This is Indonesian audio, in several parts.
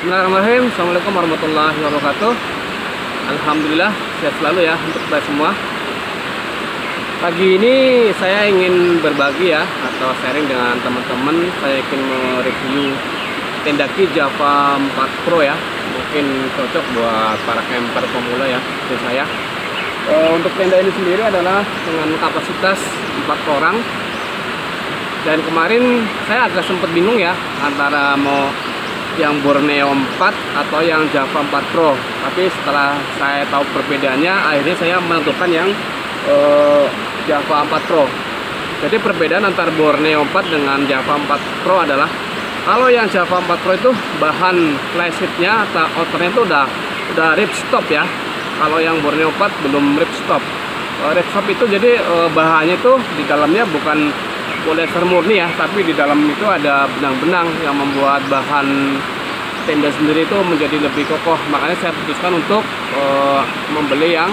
Bismillahirrahmanirrahim. Assalamualaikum warahmatullahi wabarakatuh. Alhamdulillah sehat selalu ya untuk kita semua. Pagi ini saya ingin berbagi ya atau sharing dengan teman-teman. Saya ingin mereview tenda Ki Java 4 Pro ya. Mungkin cocok buat para camper pemula ya seperti saya. Untuk tenda ini sendiri adalah dengan kapasitas 4 orang. Dan kemarin saya agak sempat bingung ya antara mau yang Borneo 4 atau yang Java 4 Pro. Tapi setelah saya tahu perbedaannya, akhirnya saya menentukan yang Java 4 Pro. Jadi perbedaan antara Borneo 4 dengan Java 4 Pro adalah kalau yang Java 4 Pro itu bahan flysheetnya atau outernya itu udah ripstop ya. Kalau yang Borneo 4 belum ripstop. Ripstop itu jadi bahannya itu di dalamnya bukan polyester murni ya, tapi di dalam itu ada benang-benang yang membuat bahan tenda sendiri itu menjadi lebih kokoh. Makanya saya putuskan untuk membeli yang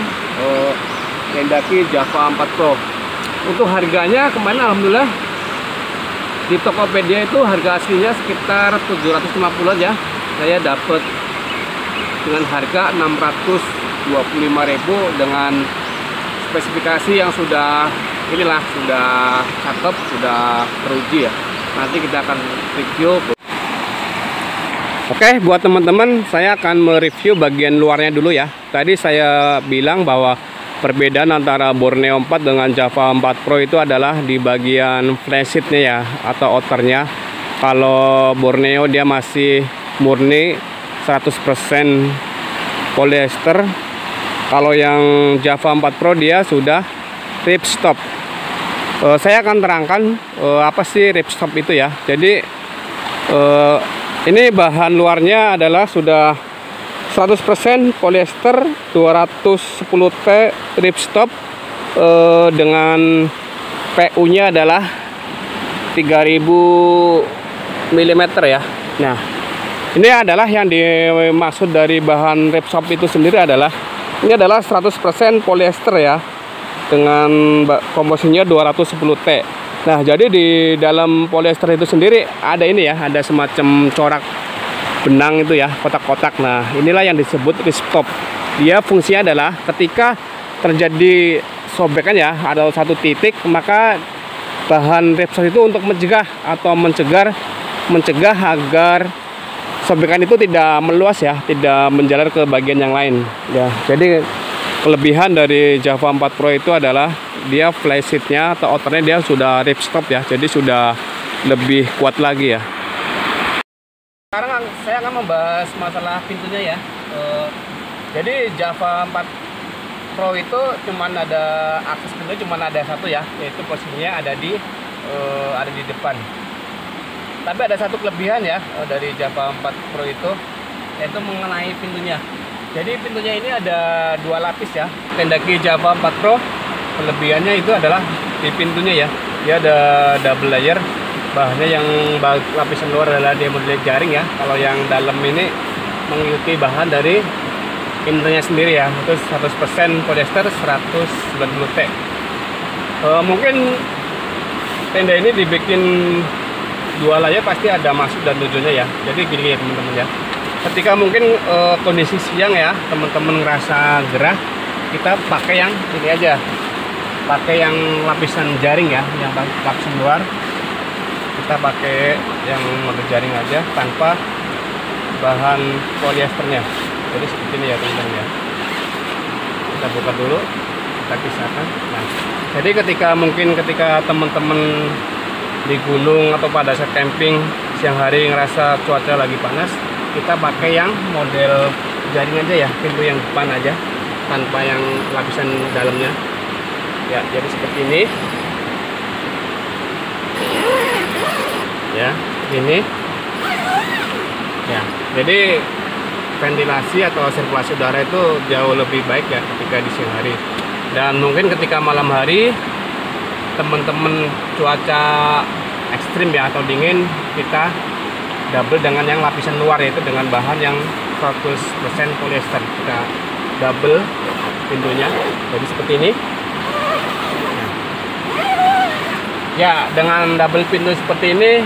tenda Ki Java 4 Pro. Untuk harganya kemarin alhamdulillah di Tokopedia itu harga aslinya sekitar 750 aja. Saya dapat dengan harga 625.000 dengan spesifikasi yang sudah cakep, sudah teruji ya. Nanti kita akan review. Oke, buat teman-teman saya akan mereview bagian luarnya dulu ya. Tadi saya bilang bahwa perbedaan antara Borneo 4 dengan Java 4 Pro itu adalah di bagian flysheetnya ya atau outernya. Kalau Borneo dia masih murni 100% polyester. Kalau yang Java 4 Pro dia sudah ripstop. Saya akan terangkan apa sih ripstop itu ya. Jadi ini bahan luarnya adalah sudah 100% polyester 210T ripstop dengan PU nya adalah 3000 mm ya. Nah, ini adalah yang dimaksud dari bahan ripstop itu sendiri adalah ini adalah 100% polyester ya, dengan komposisinya 210T. Nah, jadi di dalam polyester itu sendiri ada ini ya, ada semacam corak benang itu ya, kotak-kotak. Nah, inilah yang disebut ripstop. Dia fungsinya adalah ketika terjadi sobekan ya, ada satu titik, maka bahan ripstop itu untuk mencegah agar sobekan itu tidak meluas ya, tidak menjalar ke bagian yang lain ya. Jadi kelebihan dari Java 4 Pro itu adalah dia flysheetnya atau outernya dia sudah ripstop ya, jadi sudah lebih kuat lagi ya. Sekarang saya akan membahas masalah pintunya ya. Jadi Java 4 Pro itu cuman ada akses pintu cuman ada satu ya, yaitu posisinya ada di depan. Tapi ada satu kelebihan ya dari Java 4 Pro itu, yaitu mengenai pintunya. Jadi pintunya ini ada dua lapis ya. Tenda Ki Java 4 Pro kelebihannya itu adalah di pintunya ya. Dia ada double layer. Bahannya yang lapisan luar adalah dia model jaring ya. Kalau yang dalam ini mengikuti bahan dari pintunya sendiri ya. Itu 100% polyester 190T. Mungkin tenda ini dibikin dua layer pasti ada maksud dan tujuannya ya. Jadi gini ya teman-teman ya. Ketika mungkin kondisi siang ya, teman-teman ngerasa gerah, kita pakai yang ini aja, pakai yang lapisan jaring ya, yang lapisan luar. Kita pakai yang model jaring aja tanpa bahan polyesternya. Jadi seperti ini ya teman-teman ya. Kita buka dulu, kita pisahkan. Nah, jadi ketika teman-teman di gunung atau pada saat camping siang hari ngerasa cuaca lagi panas, kita pakai yang model jaring aja ya, pintu yang depan aja tanpa yang lapisan dalamnya ya. Jadi seperti ini ya, ini ya. Jadi ventilasi atau sirkulasi udara itu jauh lebih baik ya ketika di siang hari. Dan mungkin ketika malam hari teman-teman cuaca ekstrim ya atau dingin, kita double dengan yang lapisan luar, yaitu dengan bahan yang 100% polyester. Kita double pintunya jadi seperti ini ya. Dengan double pintu seperti ini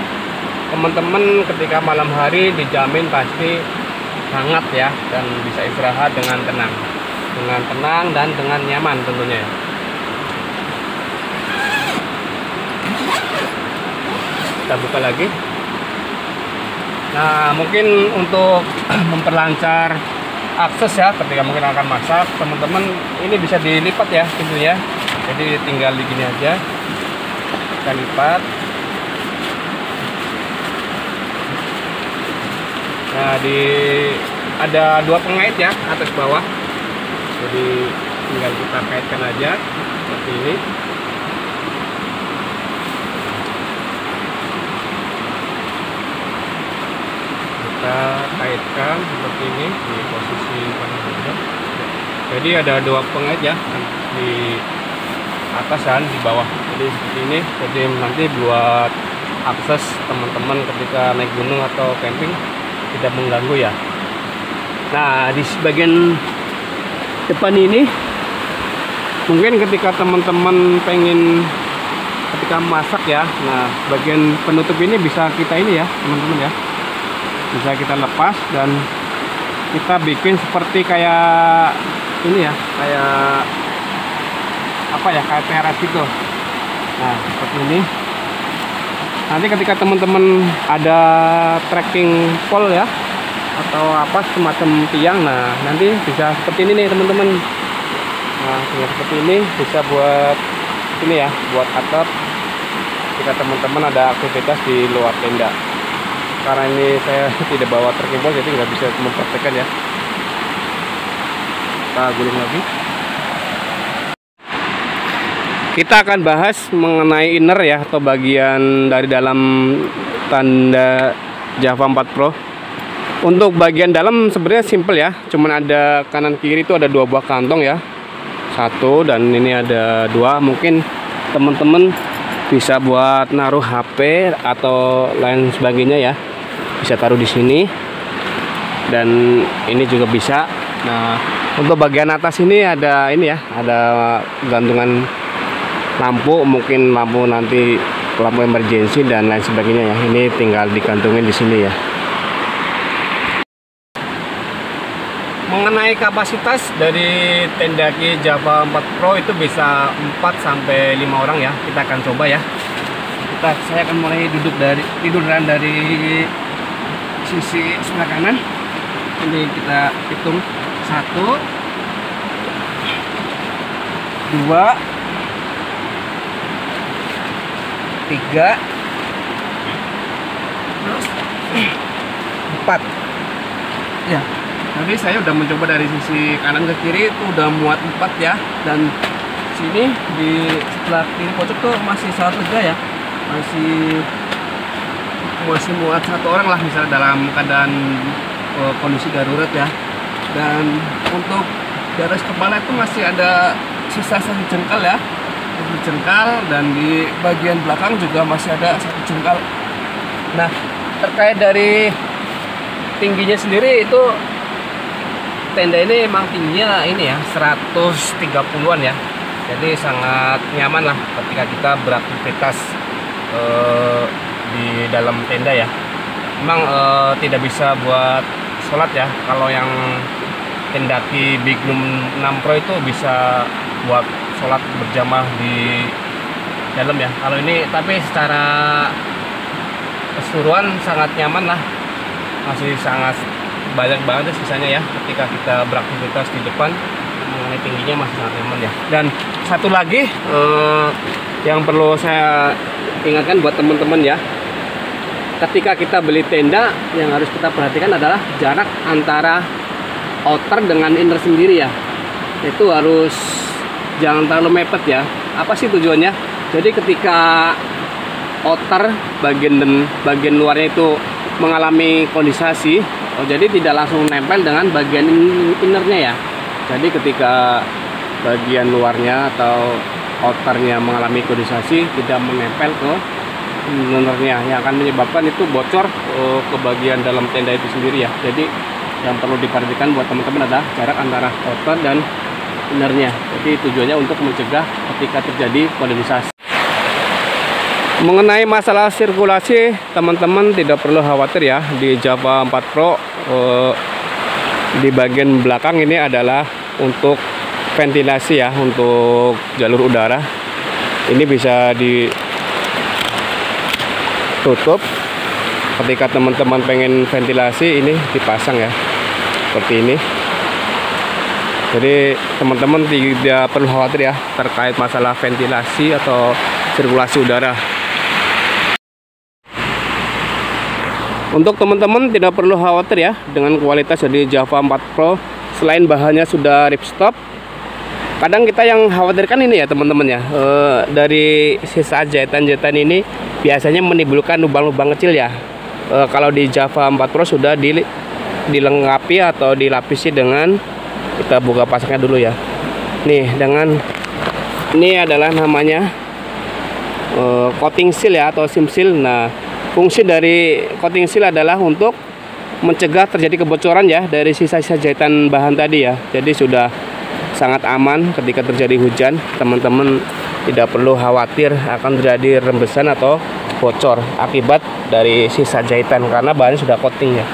teman-teman ketika malam hari dijamin pasti hangat ya, dan bisa istirahat dengan tenang dan dengan nyaman tentunya ya. Kita buka lagi. Nah, mungkin untuk memperlancar akses ya ketika mungkin akan masak, teman-teman ini bisa dilipat ya pintunya. Jadi tinggal di gini aja, kita lipat. Nah, ada 2 pengait ya, atas bawah. Jadi tinggal kita kaitkan aja seperti ini. Kita kaitkan seperti ini di posisi panas saja. Jadi ada 2 pengait ya, di atas dan di bawah. Jadi seperti ini. Jadi nanti buat akses teman-teman ketika naik gunung atau camping tidak mengganggu ya. Nah, di bagian depan ini mungkin ketika teman-teman pengen ketika masak ya, nah bagian penutup ini bisa kita ini ya teman-teman ya, bisa kita lepas dan kita bikin seperti kayak ini ya, kayak apa ya, kayak teras gitu. Nah, seperti ini. Nanti ketika teman-teman ada trekking pole ya, atau apa semacam tiang, nah nanti bisa seperti ini nih teman-teman. Nah, dengan seperti ini bisa buat ini ya, buat atap jika teman-teman ada aktivitas di luar tenda. Karena ini saya tidak bawa trekking pole, jadi nggak bisa mempraktekkan ya. Kita gulung lagi. Kita akan bahas mengenai inner ya, atau bagian dari dalam tenda Java 4 Pro. Untuk bagian dalam sebenarnya simple ya, cuman ada kanan kiri itu ada 2 buah kantong ya, 1 dan ini ada 2. Mungkin teman-teman bisa buat naruh HP atau lain sebagainya ya, bisa taruh di sini, dan ini juga bisa. Nah, untuk bagian atas ini ada ini ya, ada gantungan lampu, mungkin lampu nanti lampu emergency dan lain sebagainya ya. Ini tinggal digantungin di sini ya. Mengenai kapasitas dari tenda Java 4 Pro itu bisa 4 sampai 5 orang ya. Kita akan coba ya. Saya akan mulai tiduran dari sisi sebelah kanan. Ini kita hitung 1, 2, 3, 4 ya. Jadi saya udah mencoba dari sisi kanan ke kiri itu udah muat 4 ya, dan sini di sebelah kiri pojok tuh masih sangat lega ya, masih muat 1 orang lah misalnya dalam keadaan kondisi darurat ya. Dan untuk di atas kepala itu masih ada sisa 1 jengkal ya, 1 jengkal, dan di bagian belakang juga masih ada 1 jengkal. Nah, terkait dari tingginya sendiri itu tenda ini emang tingginya ini ya 130-an ya. Jadi sangat nyaman lah ketika kita beraktivitas di dalam tenda ya. Memang tidak bisa buat sholat ya. Kalau yang Tendaki Bignum 6 Pro itu bisa buat sholat berjamaah di dalam ya. Kalau ini tapi secara keseluruhan sangat nyaman lah, masih sangat banyak banget sisanya ya ketika kita beraktivitas di depan. Mengenai tingginya masih sangat nyaman ya. Dan satu lagi yang perlu saya ingatkan buat teman-teman ya, ketika kita beli tenda yang harus kita perhatikan adalah jarak antara outer dengan inner sendiri ya. Itu harus jangan terlalu mepet ya. Apa sih tujuannya? Jadi ketika outer bagian luarnya itu mengalami kondensasi, jadi tidak langsung nempel dengan bagian innernya ya. Jadi ketika bagian luarnya atau outernya mengalami kondensasi, tidak menempel ke innernya, yang akan menyebabkan itu bocor ke bagian dalam tenda itu sendiri ya. Jadi yang perlu diperhatikan buat teman-teman adalah jarak antara outer dan innernya. Jadi tujuannya untuk mencegah ketika terjadi kondensasi. Mengenai masalah sirkulasi, teman-teman tidak perlu khawatir ya. Di Java 4 Pro Di bagian belakang ini adalah untuk ventilasi ya, untuk jalur udara. Ini bisa ditutup ketika teman-teman pengen ventilasi, ini dipasang ya, seperti ini. Jadi teman-teman tidak perlu khawatir ya terkait masalah ventilasi atau sirkulasi udara. Untuk teman-teman tidak perlu khawatir ya dengan kualitas dari Java 4 Pro. Selain bahannya sudah ripstop, kadang kita yang khawatirkan ini ya teman-teman ya, dari sisa jahitan-jahitan ini biasanya menimbulkan lubang-lubang kecil ya. Kalau di Java 4 Pro sudah dilengkapi atau dilapisi dengan, kita buka pasangnya dulu ya. Nih, dengan ini adalah namanya coating seal ya, atau sim seal. Nah, fungsi dari coating seal adalah untuk mencegah terjadi kebocoran ya dari sisa-sisa jahitan bahan tadi ya. Jadi sudah sangat aman ketika terjadi hujan. Teman-teman tidak perlu khawatir akan terjadi rembesan atau bocor akibat dari sisa jahitan karena bahannya sudah coating ya.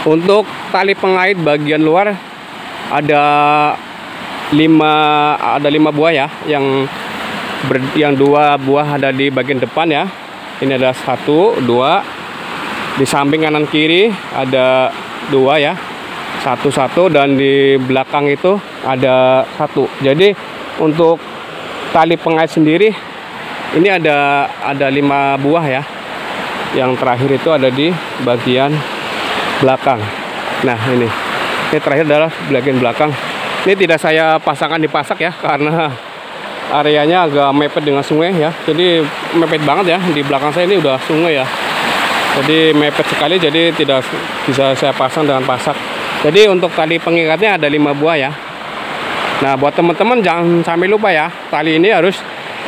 Untuk tali pengait bagian luar ada 5 buah ya, yang 2 buah ada di bagian depan ya. Ini ada 1, 2 di samping kanan kiri, ada 2 ya, 1 dan di belakang itu ada 1. Jadi untuk tali pengait sendiri ini ada 5 buah ya. Yang terakhir itu ada di bagian belakang. Nah, ini terakhir adalah bagian belakang. Ini tidak saya pasangkan di pasak ya, karena areanya agak mepet dengan sungai ya. Jadi mepet banget ya, di belakang saya ini udah sungai ya. Jadi mepet sekali, jadi tidak bisa saya pasang dengan pasak. Jadi untuk tali pengikatnya ada 5 buah ya. Nah, buat teman-teman jangan sampai lupa ya, tali ini harus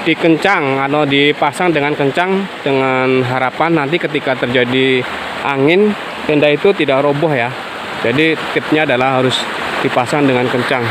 dikencang atau dipasang dengan kencang, dengan harapan nanti ketika terjadi angin tenda itu tidak roboh ya. Jadi tipsnya adalah harus dipasang dengan kencang.